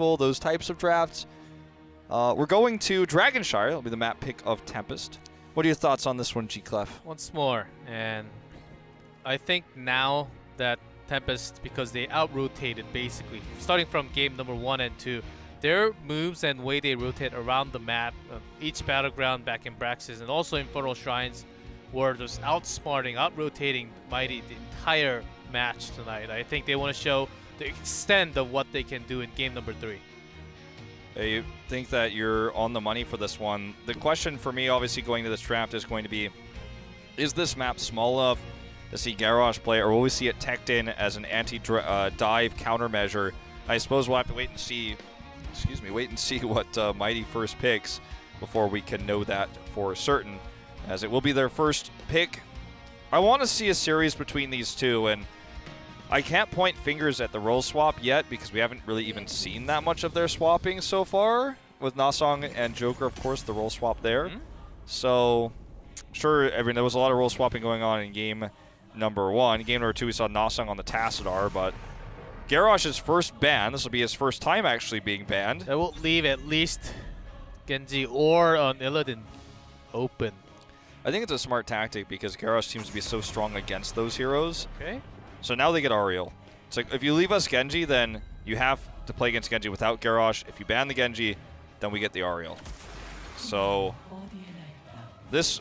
successful, those types of drafts. We're going to Dragonshire. It'll be the map pick of Tempest. What are your thoughts on this one, G-Clef? Once more, and I think now that Tempest, because they out-rotated basically, starting from game number 1 and 2, their moves and way they rotate around the map, each battleground back in Braxis and also Infernal Shrines, were just outsmarting, out-rotating Mighty the entire match tonight. I think they want to show the extent of what they can do in game number 3. I think that you're on the money for this one. The question for me, obviously, going to this draft is going to be, is this map small enough to see Garrosh play, or will we see it teched in as an anti-dive countermeasure? I suppose we'll have to wait and see. Excuse me, wait and see what Mighty first picks before we can know that for certain, as it will be their first pick. I want to see a series between these two, and I can't point fingers at the role swap yet because we haven't really even seen that much of their swapping so far. With Nasong and Joker, of course, the role swap there. So, sure, I mean, there was a lot of role swapping going on in game number 1. Game number 2, we saw Nasong on the Tassadar, but Garrosh's first ban. This will be his first time actually being banned. That will leave at least Genji or Illidan open. I think it's a smart tactic because Garrosh seems to be so strong against those heroes. Okay. So now they get Ariel. It's like, if you leave us Genji, then you have to play against Genji without Garrosh. If you ban the Genji, then we get the Ariel. So this,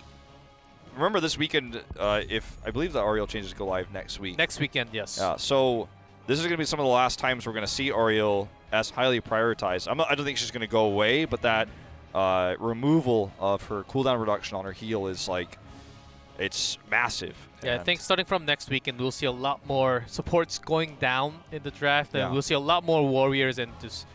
remember this weekend, I believe the Ariel changes go live next week. Next weekend, yes. Yeah, so this is going to be some of the last times we're going to see Ariel as highly prioritized. I don't think she's going to go away, but that removal of her cooldown reduction on her heal is like, it's massive. Yeah, I think starting from next weekend, we'll see a lot more supports going down in the draft, and we'll see a lot more warriors and just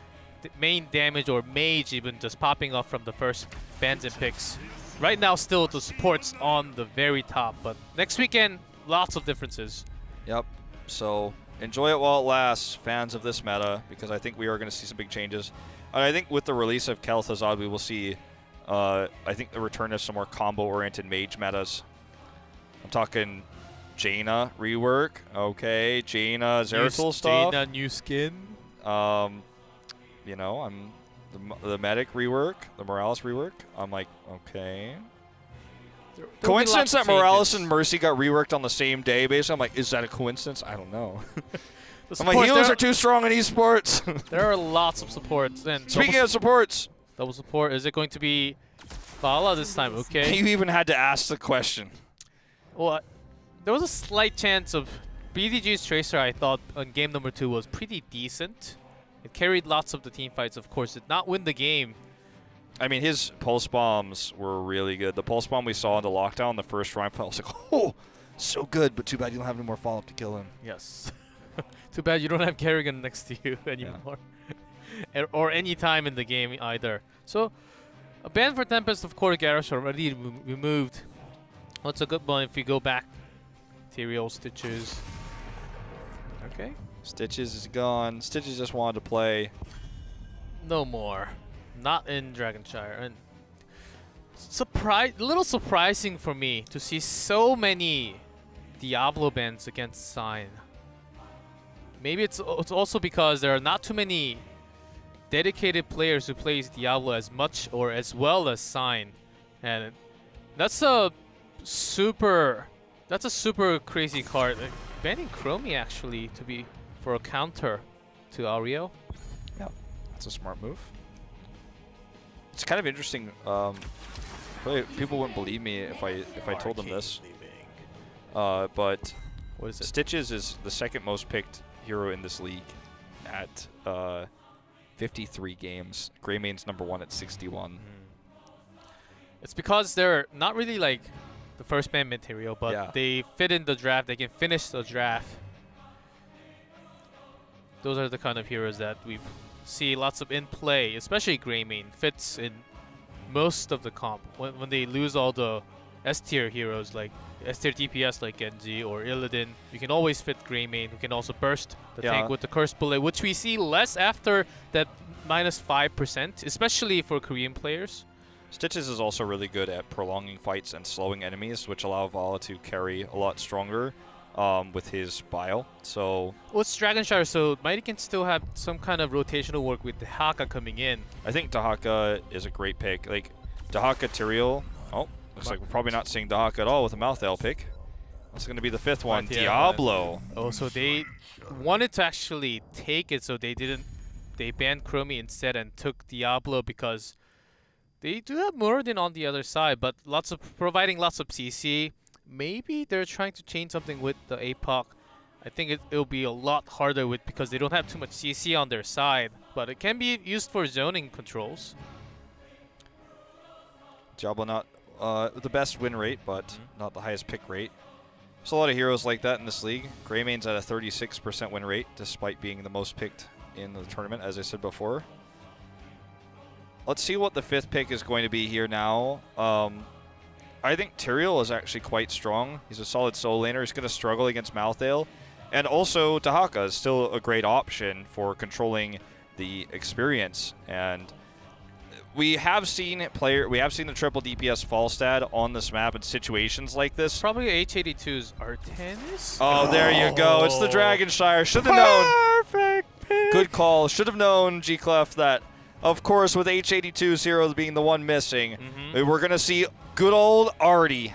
main damage or mage even just popping off from the first bans and picks. Right now, still the supports on the very top, but next weekend, lots of differences. Yep. So enjoy it while it lasts, fans of this meta, because I think we are going to see some big changes. And I think with the release of Kel'Thuzad, we will see, I think, the return of some more combo-oriented mage metas. I'm talking Jaina rework. Okay, Jaina Zeratul stuff. Jaina new skin. You know, I'm the medic rework, the Morales rework. I'm like, okay. Coincidence that Morales and Mercy got reworked on the same day, basically. I'm like, is that a coincidence? I don't know. I'm like, healers are too strong in esports. There are lots of supports. And speaking of supports, double support. Is it going to be Bala this time? Okay. You even had to ask the question. Well, there was a slight chance of BDG's Tracer. I thought on game number 2 was pretty decent. It carried lots of the team fights. Of course, did not win the game. I mean, his pulse bombs were really good. The pulse bomb we saw in the lockdown, the first round, I was like, oh, so good. But too bad you don't have any more follow-up to kill him. Yes. Too bad you don't have Kerrigan next to you anymore. Yeah. Or any time in the game either. So, a ban for Tempest, of course, Garrosh already removed. What's a good one if you go back? Material, Stitches. Okay. Stitches is gone. Stitches just wanted to play. No more. Not in Dragonshire. And a little surprising for me to see so many Diablo bans against Sign. Maybe it's also because there are not too many dedicated players who plays Diablo as much or as well as Sign. And that's a super crazy card. Like, banning Chromie actually to be for a counter to Ariel. Yeah, that's a smart move. It's kind of interesting. Probably people wouldn't believe me if I told them this. But what is it? Stitches is the second most picked hero in this league at 53 games. Greymane's #1 at 61. It's because they're not really like the first ban material, but they fit in the draft. They can finish the draft. Those are the kind of heroes that we see lots of in play, especially Greymane fits in most of the comp. When they lose all the S-tier heroes like S-tier DPS like Genji or Illidan, you can always fit Greymane, who can also burst the tank with the Curse Bullet, which we see less after that -5%, especially for Korean players. Stitches is also really good at prolonging fights and slowing enemies, which allow Vala to carry a lot stronger. with his bio. So Well, it's Dragonshire, so Mighty can still have some kind of rotational work with the Haka coming in. I think Dahaka is a great pick. Like Dahaka Tyrael. Oh, looks like we're probably not seeing Dahaka at all with a Malthael pick. That's going to be the 5th one. Diablo. Oh, so they wanted to actually take it, so they didn't. They banned Chromie instead and took Diablo because they do have Muradin on the other side, but providing lots of CC. Maybe they're trying to change something with the APOC. I think it'll be a lot harder because they don't have too much CC on their side, but it can be used for zoning controls. Diablo not the best win rate, but not the highest pick rate. There's a lot of heroes like that in this league. Greymane's at a 36% win rate, despite being the most picked in the tournament, as I said before. Let's see what the 5th pick is going to be here now. I think Tyrael is actually quite strong. He's a solid solo laner. He's going to struggle against Malthael. And also, Dahaka is still a great option for controlling the experience. And we have seen the triple DPS Falstad on this map in situations like this. Probably H82's Artanis. Oh, there you go. It's the Dragonshire. Should have known. Perfect pick. Good call. Should have known, G-Clef, that, of course, with H82 Zeros being the one missing, we're going to see good old Artie.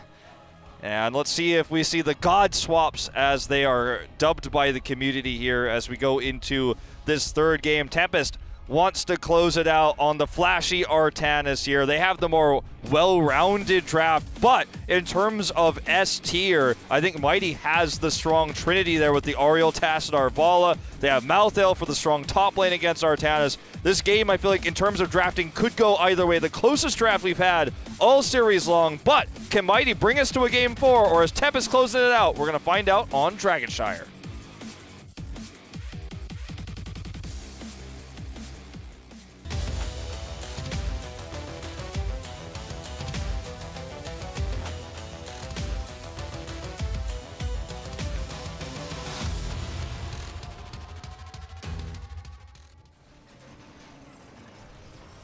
And let's see if we see the God Swaps, as they are dubbed by the community here, as we go into this 3rd game. Tempest wants to close it out on the flashy Artanis here. They have the more well-rounded draft, but in terms of S tier, I think Mighty has the strong trinity there with the Ariel, Tacit, Arvala. They have Malthael for the strong top lane against Artanis. This game, I feel like, in terms of drafting, could go either way. The closest draft we've had all series long, but can Mighty bring us to a game 4, or is Tempest closing it out? We're going to find out on Dragonshire.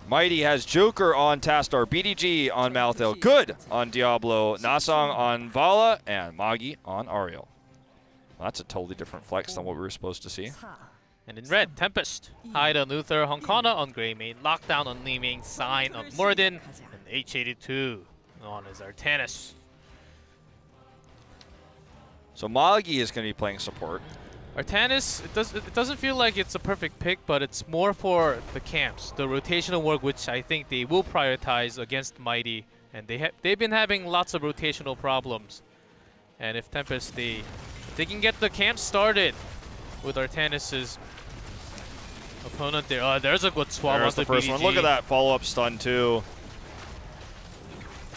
Mighty has Joker on Tastar, BDG on Malthael, Good on Diablo, Nasong on Vala, and Magi on Ariel. Well, that's a totally different flex than what we were supposed to see. And in red, Tempest, Hyde on Luther, Honkana on Greymane, Lockdown on Liming, Sign on Muradin, and H82 on his Artanis. So Magi is going to be playing support. Artanis, it doesn't feel like it's a perfect pick, but it's more for the camps, the rotational work, which I think they will prioritize against Mighty, and they've been having lots of rotational problems. And if Tempest, they can get the camp started with Artanis's opponent there. Oh, there's a good swap. There's the first one. Look at that follow-up stun too.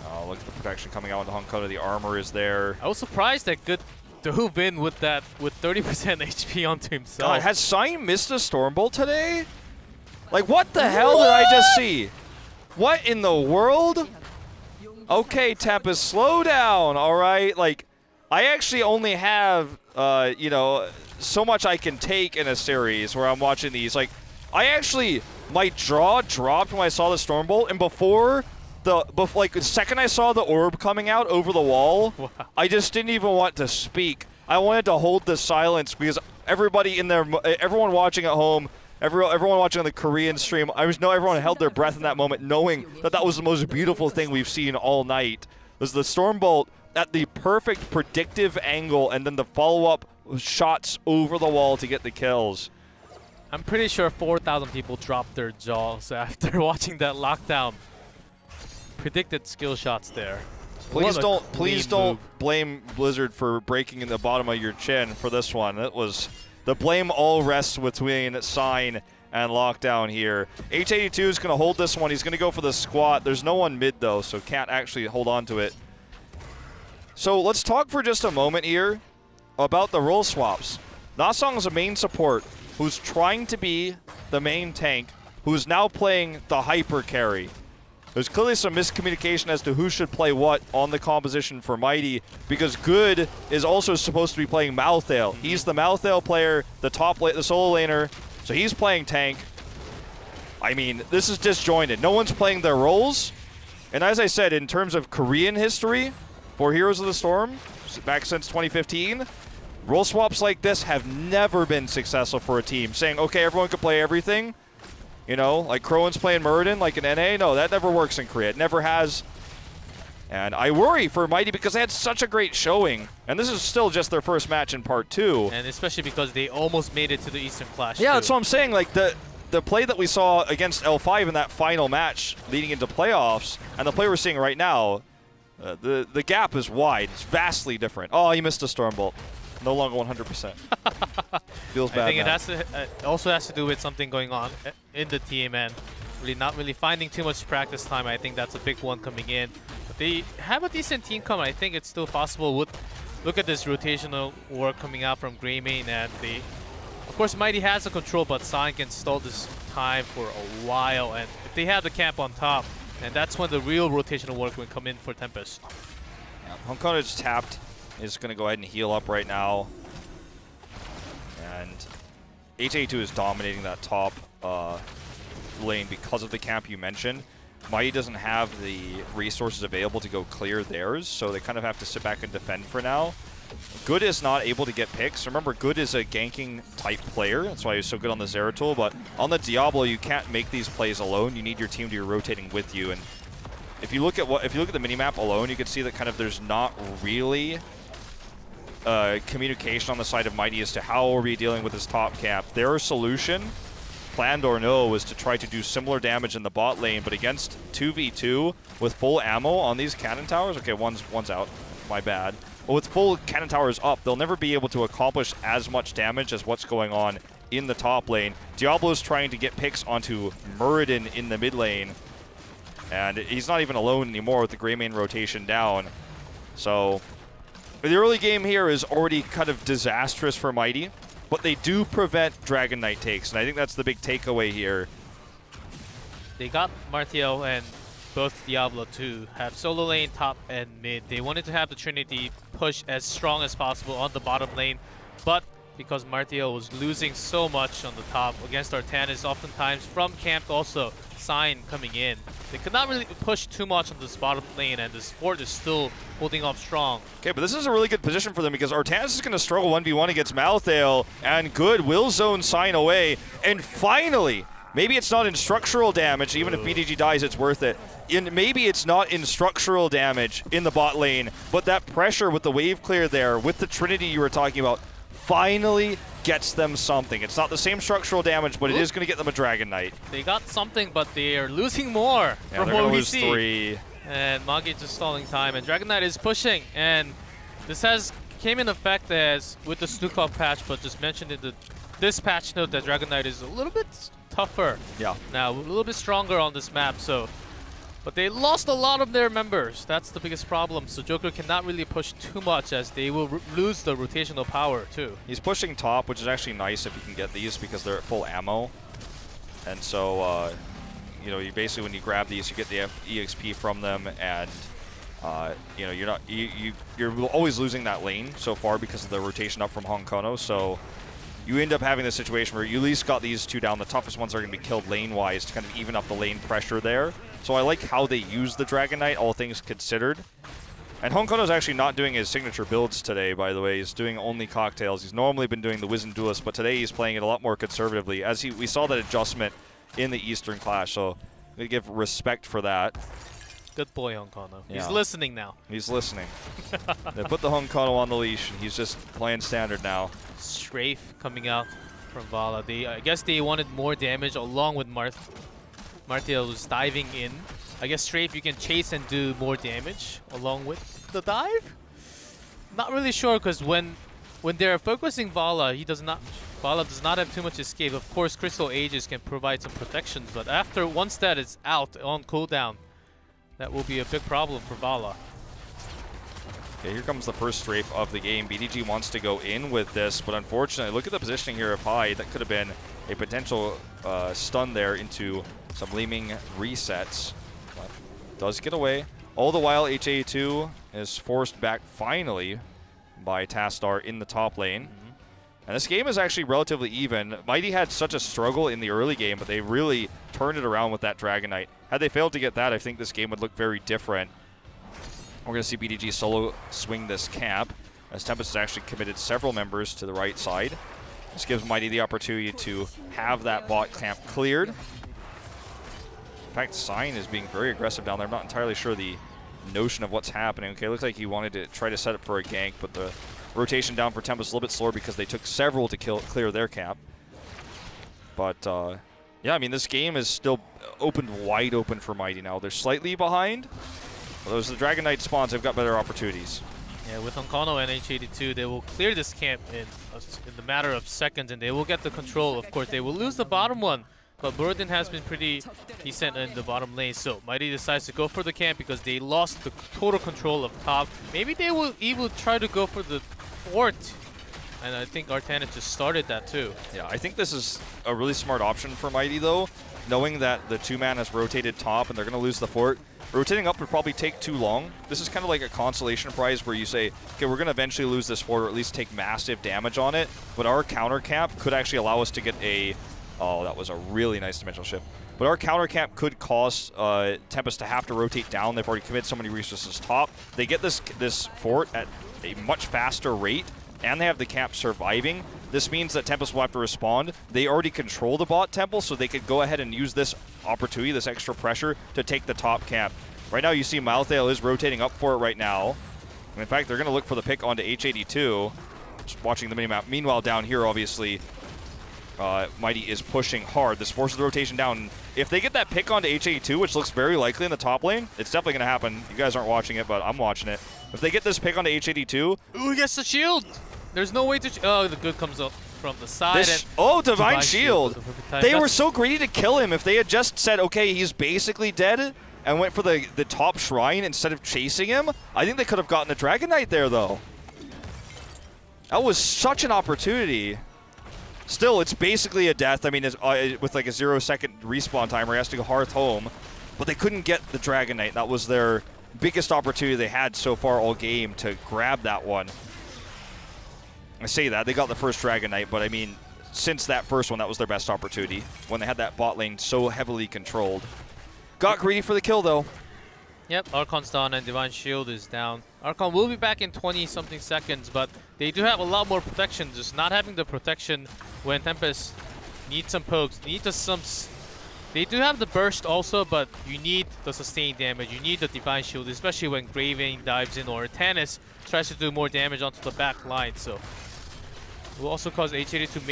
Oh, look at the protection coming out with Honkona. The armor is there. I was surprised that Good dove in with that, with 30% HP onto himself. God, has Sign missed a Stormbolt today? Like, what the hell did I just see? What in the world? Okay, Tempest, slow down, all right? Like, I actually only have, you know, so much I can take in a series where I'm watching these. Like, my jaw dropped when I saw the Stormbolt, and before the second I saw the orb coming out over the wall, wow. I just didn't even want to speak. I wanted to hold the silence because everybody in there, everyone watching at home, everyone watching on the Korean stream, everyone held their breath in that moment, knowing that that was the most beautiful thing we've seen all night. It was the Stormbolt at the perfect predictive angle, and then the follow-up shots over the wall to get the kills. I'm pretty sure 4,000 people dropped their jaws after watching that lockdown. Predicted skill shots there. Please don't blame Blizzard for breaking in the bottom of your chin for this one. It was the blame all rests between Sign and Lockdown here. H82 is going to hold this one. He's going to go for the squat. There's no one mid though, so can't actually hold on to it. So let's talk for just a moment here about the role swaps. Nasong is a main support who's trying to be the main tank, who's now playing the hyper carry. There's clearly some miscommunication as to who should play what on the composition for Mighty, because Good is also supposed to be playing Malthael. He's the Malthael player, the solo laner, so he's playing tank. I mean, this is disjointed. No one's playing their roles. And as I said, in terms of Korean history for Heroes of the Storm, back since 2015, Role swaps like this have never been successful for a team. Saying, okay, everyone can play everything. You know, like Crowan's playing Muradin like an NA. No, that never works in Korea. It never has. And I worry for Mighty because they had such a great showing. And this is still just their first match in Part 2. And especially because they almost made it to the Eastern Clash. Yeah, that's what I'm saying. Like, the play that we saw against L5 in that final match leading into playoffs, and the play we're seeing right now, the gap is wide. It's vastly different. Oh, he missed a Stormbolt. No longer 100%. Feels bad. I think it also has to do with something going on in the team and really not really finding too much practice time. I think that's a big one coming in. But they have a decent team coming. I think it's still possible. Look at this rotational work coming out from Greymane, and of course Mighty has the control, but Sonic can stall this time for a while. And if they have the camp on top, and that's when the real rotational work will come in for Tempest. Yeah, Honkono is tapped. Is going to go ahead and heal up right now. And HA2 is dominating that top lane because of the camp you mentioned. Mighty doesn't have the resources available to go clear theirs, so they kind of have to sit back and defend for now. Good is not able to get picks. Remember, Good is a ganking type player. That's why he's so good on the Zeratul. But on the Diablo, you can't make these plays alone. You need your team to be rotating with you. And if you look at the minimap alone, you can see that kind of there's not really communication on the side of Mighty as to how are we dealing with this top camp. Their solution, planned or no, was to try to do similar damage in the bot lane, but against 2v2 with full ammo on these cannon towers. Okay, one's out. My bad. But with full cannon towers up, they'll never be able to accomplish as much damage as what's going on in the top lane. Diablo's trying to get picks onto Muradin in the mid lane, and he's not even alone anymore with the Greymane rotation down. So the early game here is already kind of disastrous for Mighty, but they do prevent Dragon Knight takes, and I think that's the big takeaway here. They got Martial and both Diablo to have solo lane, top, and mid. They wanted to have the Trinity push as strong as possible on the bottom lane, but because Martial was losing so much on the top against Artanis, oftentimes from camp also, Sign coming in, they could not really push too much on this bottom lane, and the support is still holding up strong. Okay, but this is a really good position for them because Artanis is going to struggle 1v1 against Malthael, and Good will zone Sign away. And finally, maybe it's not in structural damage, even if BDG dies, it's worth it. Maybe it's not in structural damage in the bot lane, but that pressure with the wave clear there, with the Trinity you were talking about, finally gets them something. It's not the same structural damage, but it is going to get them a Dragon Knight. They got something, but they are losing more from what we see. 3. And Magi just stalling time, and Dragon Knight is pushing, and this came in effect as with the Stukov patch, but just mentioned in this patch note that Dragon Knight is a little bit tougher. Yeah. Now, a little bit stronger on this map, so. But they lost a lot of their members. That's the biggest problem. So Joker cannot really push too much as they will lose the rotational power too. He's pushing top, which is actually nice if you can get these because they're at full ammo. And so, you know, you basically when you grab these, you get the EXP from them, and you know, you're always losing that lane so far because of the rotation up from Honkono. So you end up having this situation where you at least got these two down. The toughest ones are going to be killed lane-wise to kind of even up the lane pressure there. So I like how they use the Dragon Knight, all things considered. And Honkono's actually not doing his signature builds today, by the way. He's doing only cocktails. He's normally been doing the Wizened Duelist, but today he's playing it a lot more conservatively, as we saw that adjustment in the Eastern Clash. So we give respect for that. Good boy, Honkono. Yeah. He's listening now. He's listening. They put the Honkono on the leash, and he's just playing standard now. Strafe coming out from Vala. I guess they wanted more damage along with Martial was diving in. I guess Strafe you can chase and do more damage along with the dive? Not really sure, because when they're focusing Vala, Vala does not have too much escape. Of course, Crystal Aegis can provide some protections, but once that is out on cooldown, that will be a big problem for Vala. Okay, here comes the first strafe of the game. BDG wants to go in with this, but unfortunately, look at the positioning here of High. That could have been a potential stun there into some Leeming resets. But does get away. All the while, HA2 is forced back finally by Tastar in the top lane. And this game is actually relatively even. Mighty had such a struggle in the early game, but they really turned it around with that Dragon Knight. Had they failed to get that, I think this game would look very different. We're going to see BDG solo swing this camp. as Tempest has actually committed several members to the right side. This gives Mighty the opportunity to have that bot camp cleared. In fact, Sign is being very aggressive down there. I'm not entirely sure the notion of what's happening. Okay, looks like he wanted to try to set up for a gank, but the rotation down for Tempest is a little bit slower because they took several to clear their camp. But yeah, I mean, this game is still wide open for Mighty now. They're slightly behind. Well, those are the Dragon Knight spawns. They've got better opportunities. Yeah, with Onkano and H82, they will clear this camp in the matter of seconds, and they will get the control. Of course, they will lose the bottom one, but Burden has been pretty decent in the bottom lane. So Mighty decides to go for the camp because they lost the total control of top. Maybe they will even try to go for the fort. And I think Artanis just started that too. Yeah, I think this is a really smart option for Mighty though, knowing that the 2-man has rotated top and they're going to lose the fort. Rotating up would probably take too long. This is kind of like a consolation prize where you say, okay, we're going to eventually lose this fort or at least take massive damage on it, but our counter camp could actually allow us to get a... Oh, that was a really nice dimensional shift. But our counter camp could cause Tempest to have to rotate down. They've already committed so many resources top. They get this fort at a much faster rate, and they have the camp surviving. This means that Tempest will have to respond. They already control the bot temple, so they could go ahead and use this opportunity, this extra pressure, to take the top camp. Right now, you see Malthael is rotating up for it right now. And in fact, they're going to look for the pick onto H82. Just watching the minimap. Meanwhile, down here, obviously, Mighty is pushing hard. This forces the rotation down. If they get that pick onto H82, which looks very likely in the top lane, it's definitely going to happen. You guys aren't watching it, but I'm watching it. If they get this pick onto H82... Ooh, he gets the shield! There's no way to... Oh, the good comes up from the side. Oh, Divine Shield! They were so greedy to kill him. If they had just said, okay, he's basically dead, and went for the top shrine instead of chasing him, I think they could have gotten the Dragon Knight there, though. That was such an opportunity. Still, it's basically a death. I mean, it's, with like a 0-second respawn timer, he has to go Hearth home. But they couldn't get the Dragon Knight. That was their biggest opportunity they had so far all game to grab that one. I say that, they got the first Dragon Knight, but I mean, since that first one, that was their best opportunity when they had that bot lane so heavily controlled. Got greedy for the kill, though. Yep, Archon's down and Divine Shield is down. Archon will be back in 20-something seconds, but they do have a lot more protection. Just not having the protection when Tempest needs some pokes, they do have the burst also, but you need the sustained damage. You need the Divine Shield, especially when Graven dives in or Tannis tries to do more damage onto the back line. So it will also cause H82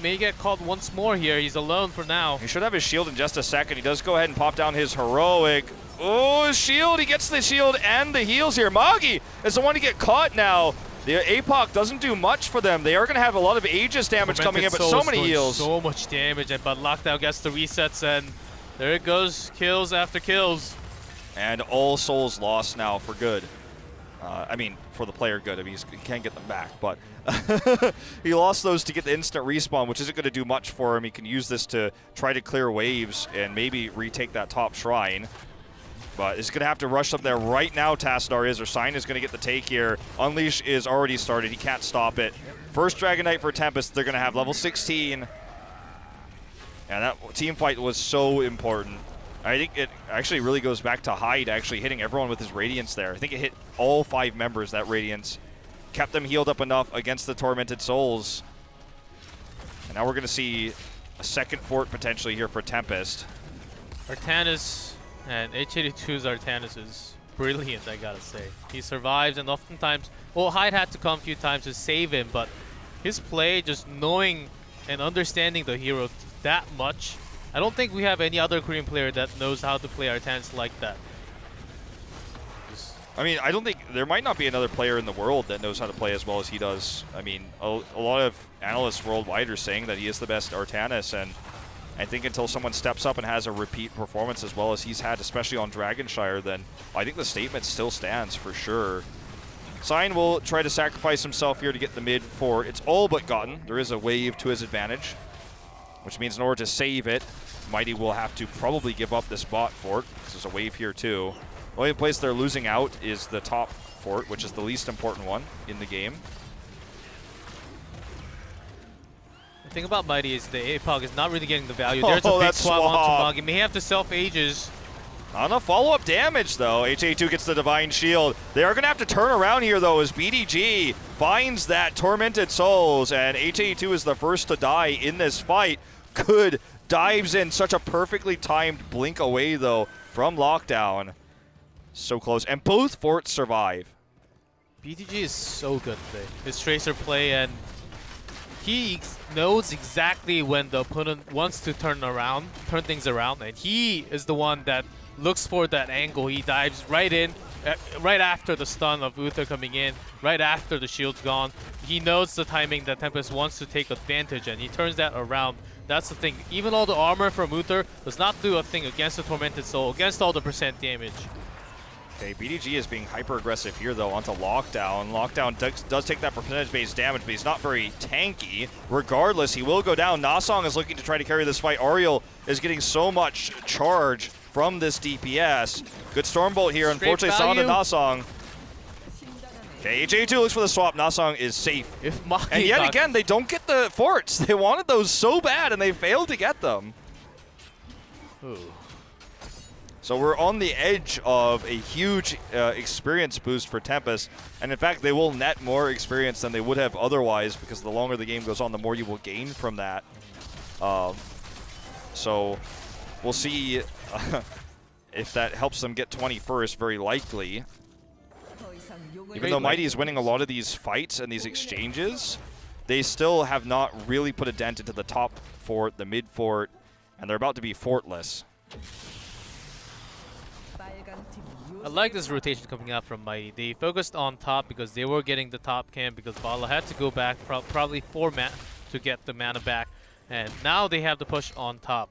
may get caught once more here. He's alone for now. He should have his shield in just a second. He does go ahead and pop down his heroic. Oh, his shield. He gets the shield and the heals here. Magi is the one to get caught now. The APOC doesn't do much for them. They are going to have a lot of Aegis damage coming in, but so many heals. So much damage, but Lockdown gets the resets, and there it goes. Kills after kills. And all souls lost now for good. I mean, for the player good. I mean, he can't get them back, but he lost those to get the instant respawn, which isn't going to do much for him. He can use this to try to clear waves and maybe retake that top shrine. But he's going to have to rush up there right now, Tassadar is, or Sign is going to get the take here. Unleash is already started. He can't stop it. First Dragon Knight for Tempest. They're going to have level 16. And that team fight was so important. I think it actually really goes back to Hyde actually hitting everyone with his Radiance there. I think it hit all 5 members, that Radiance. Kept them healed up enough against the Tormented Souls. And now we're going to see a second fort potentially here for Tempest. Artanis and H82's Artanis is brilliant, I gotta say. He survives, and oftentimes, well, Hyde had to come a few times to save him, but his play, just knowing and understanding the hero that much, I don't think we have any other Korean player that knows how to play Artanis like that. I mean, I don't think there might not be another player in the world that knows how to play as well as he does. I mean, a lot of analysts worldwide are saying that he is the best Artanis, and I think until someone steps up and has a repeat performance as well as he's had, especially on Dragonshire, then I think the statement still stands for sure. Sign will try to sacrifice himself here to get the mid for it's all but gotten. There is a wave to his advantage, which means in order to save it, Mighty will have to probably give up this bot fort, because there's a wave here too. The only place they're losing out is the top fort, which is the least important one in the game. The thing about Mighty is the APOC is not really getting the value. There's a big swap onto Mog. He may have to self-Aegis Not enough follow-up damage, though. HA2 gets the Divine Shield. They are going to have to turn around here, though, as BDG finds that Tormented Souls, and HA2 is the first to die in this fight. Good dives in. Such a perfectly timed blink away, though, from Lockdown. So close. And both forts survive. BDG is so good today. His Tracer play, and he knows exactly when the opponent wants to turn things around, and he is the one that looks for that angle. He dives right in, right after the stun of Uther coming in, right after the shield's gone. He knows the timing that Tempest wants to take advantage, and he turns that around. That's the thing. Even all the armor from Uther does not do a thing against the Tormented Soul, against all the percent damage. Okay, BDG is being hyper-aggressive here, though, onto Lockdown. Lockdown does take that percentage-based damage, but he's not very tanky. Regardless, he will go down. Nasong is looking to try to carry this fight. Ariel is getting so much charge from this DPS. Good Stormbolt here. Unfortunately, it's on to Nasong. Okay, HA2 looks for the swap. Nasong is safe. And yet again, they don't get the forts. They wanted those so bad, and they failed to get them. Ooh. So we're on the edge of a huge experience boost for Tempest. And in fact, they will net more experience than they would have otherwise, because the longer the game goes on, the more you will gain from that. So we'll see if that helps them get 20 first, very likely. Even though Mighty is winning a lot of these fights and these exchanges, they still have not really put a dent into the top fort, the mid fort, and they're about to be fortless. I like this rotation coming out from Mighty. They focused on top because they were getting the top camp, because Bala had to go back probably 4 mana to get the mana back. And now they have the push on top.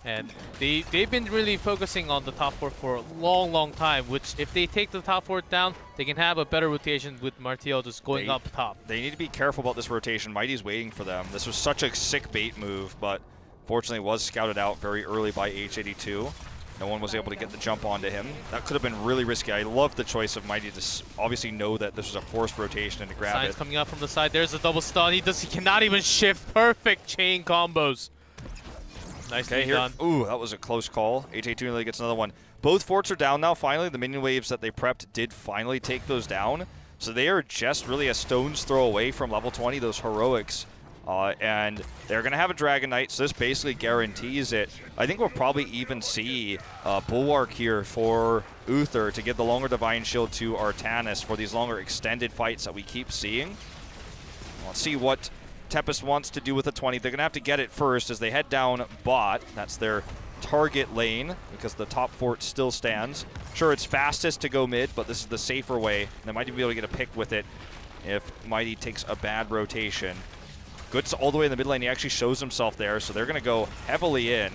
And they've been really focusing on the top fort for a long time, which if they take the top fort down, they can have a better rotation with Martial just going up top. They need to be careful about this rotation. Mighty's waiting for them. This was such a sick bait move, but fortunately was scouted out very early by H82. No one was able to get the jump onto him. That could have been really risky. I love the choice of Mighty to obviously know that this was a forced rotation and to grab Signs it. coming up from the side. There's a double stun. He cannot even shift. Perfect chain combos. Nicely done. Ooh, that was a close call. HA2 nearly gets another one. Both forts are down now, finally. The minion waves that they prepped did finally take those down. So they are just really a stone's throw away from level 20, those heroics. And they're going to have a Dragon Knight, so this basically guarantees it. I think we'll probably even see Bulwark here for Uther to give the longer Divine Shield to Artanis for these longer extended fights that we keep seeing. Let's see what Tempest wants to do with the 20. They're going to have to get it first as they head down bot. That's their target lane because the top fort still stands. Sure, it's fastest to go mid, but this is the safer way. They might even be able to get a pick with it if Mighty takes a bad rotation. Good's all the way in the mid lane. He actually shows himself there, so they're going to go heavily in.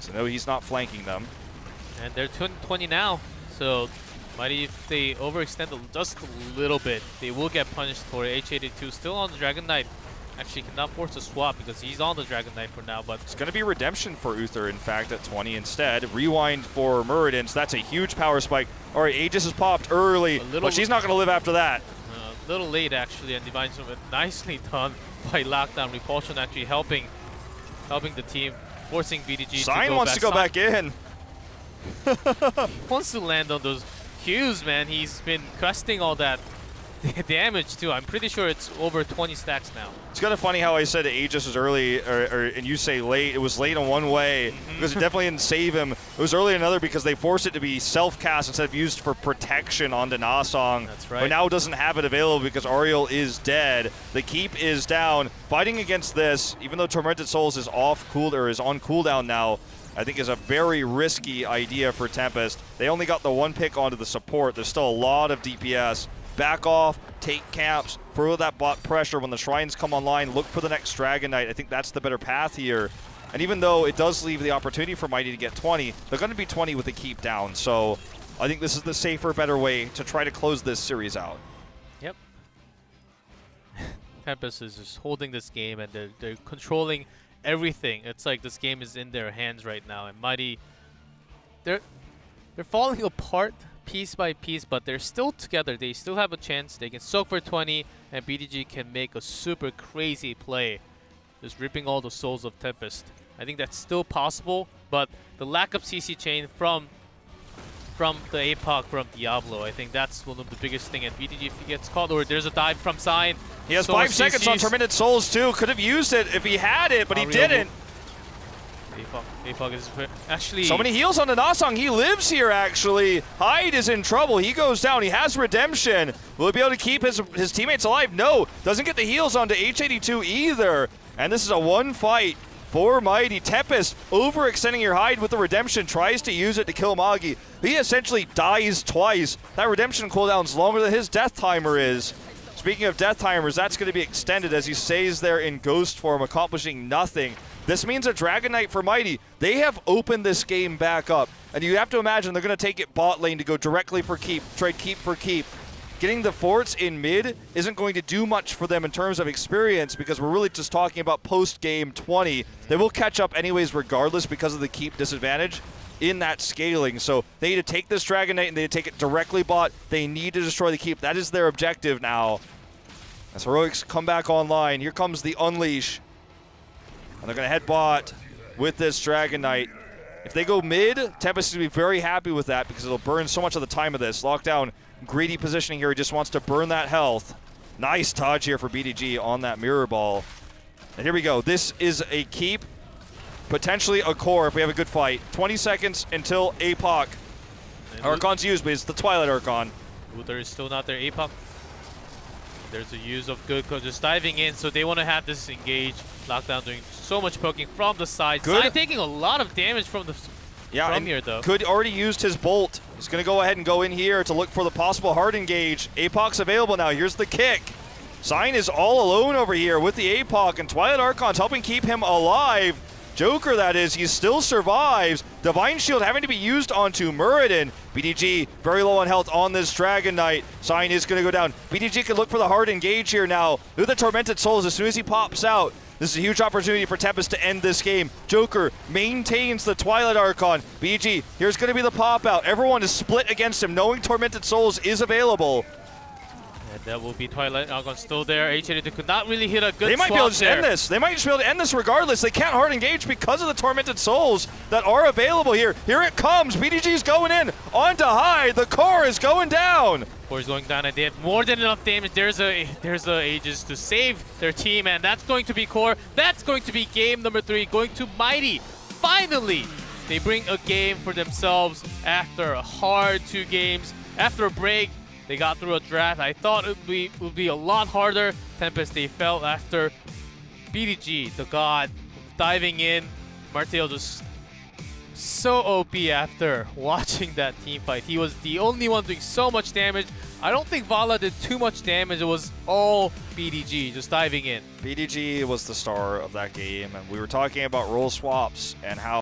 So no, he's not flanking them. And they're 20 now, so Mighty, if they overextend just a little bit, they will get punished for it. H82 still on the Dragon Knight. Actually cannot force a swap because he's on the Dragon Knight for now, but... It's going to be redemption for Uther, in fact, at 20 instead. Rewind for Muradin, so that's a huge power spike. All right, Aegis has popped early, but she's not going to live after that. A little late, actually, and Divine Summit nicely done by Lockdown. Repulsion actually helping the team, forcing BDG Sign wants to go back in. Wants to land on those Qs, man. He's been cresting all that damage too. I'm pretty sure it's over 20 stacks now. It's kind of funny how I said Aegis was early, and you say late. It was late on one way because it definitely didn't save him. It was early another because they forced it to be self-cast instead of used for protection onto Nasong. That's right. But now doesn't have it available because Ariel is dead. The keep is down. Fighting against this, even though Tormented Souls is on cooldown now, I think is a very risky idea for Tempest. They only got the one pick onto the support. There's still a lot of DPS. Back off, take camps, further that bot pressure. When the shrines come online, look for the next Dragon Knight. I think that's the better path here. And even though it does leave the opportunity for Mighty to get 20, they're going to be 20 with the keep down. So I think this is the safer, better way to try to close this series out. Yep. Tempest is just holding this game, and they're controlling everything. It's like this game is in their hands right now, and Mighty, they're falling apart piece by piece, but they're still together. They still have a chance. They can soak for 20, and BDG can make a super crazy play, just ripping all the souls of Tempest. I think that's still possible, but the lack of CC chain from from the APOC from Diablo. I think that's one of the biggest thing. And BDG, if he gets caught, or there's a dive from Sign. He has so 5 seconds on Tormented Souls too. Could have used it if he had it, but he didn't. APOC is actually... So many heals on the Nasang. He lives here, actually. Hyde is in trouble. He goes down. He has Redemption. Will he be able to keep his teammates alive? No. Doesn't get the heals onto H82 either. And this is a one fight for Mighty. Tempest overextending your Hyde with the Redemption. Tries to use it to kill Magi. He essentially dies twice. That Redemption cooldown's longer than his death timer is. Speaking of death timers, that's going to be extended as he stays there in ghost form, accomplishing nothing. This means a Dragon Knight for Mighty. They have opened this game back up, and you have to imagine they're going to take it bot lane to go directly for keep, trade keep for keep. Getting the forts in mid isn't going to do much for them in terms of experience because we're really just talking about post-game 20. They will catch up anyways regardless because of the keep disadvantage in that scaling. So they need to take this Dragon Knight and they need to take it directly bot. They need to destroy the keep. That is their objective now. As Heroics come back online, here comes the Unleash. And they're going to head bot with this Dragon Knight. If they go mid, Tempest is going to be very happy with that because it'll burn so much of the time of this. Lockdown, greedy positioning here. He just wants to burn that health. Nice touch here for BDG on that mirror ball. And here we go. This is a keep, potentially a core if we have a good fight. 20 seconds until APOC. Archon's used, but it's the Twilight Archon. Uther is still not there. APOC. There's a use of good code just diving in, so they want to have this engage. Lockdown doing so much poking from the side. Good. Side taking a lot of damage from the from here though. Could already used his bolt. He's going to go ahead and go in here to look for the possible hard engage. APOC's available now. Here's the kick. Sign is all alone over here with the APOC, and Twilight Archon's helping keep him alive. Joker, that is, he still survives. Divine Shield having to be used onto Muradin. BDG very low on health on this Dragon Knight. Sign is going to go down. BDG can look for the hard engage here now. With the Tormented Souls as soon as he pops out. This is a huge opportunity for Tempest to end this game. Joker maintains the Twilight Archon. BDG, here's going to be the pop out. Everyone is split against him, knowing Tormented Souls is available. And that will be Twilight Archon still there. H82 could not really hit a good They might be able to there. end this. They might just be able to end this regardless. They can't hard engage because of the Tormented Souls that are available here. Here it comes. BDG's going in. Onto Hyde. The core is going down. Core is going down, and they have more than enough damage. There's a Aegis to save their team, and that's going to be Core. That's going to be game number 3, going to Mighty. Finally, they bring a game for themselves after a hard 2 games. After a break, they got through a draft. I thought it would be a lot harder. Tempest, they fell after BDG, the god, diving in. Martel just so OP after watching that team fight. He was the only one doing so much damage. I don't think Vala did too much damage. It was all BDG just diving in. BDG was the star of that game, and we were talking about role swaps and how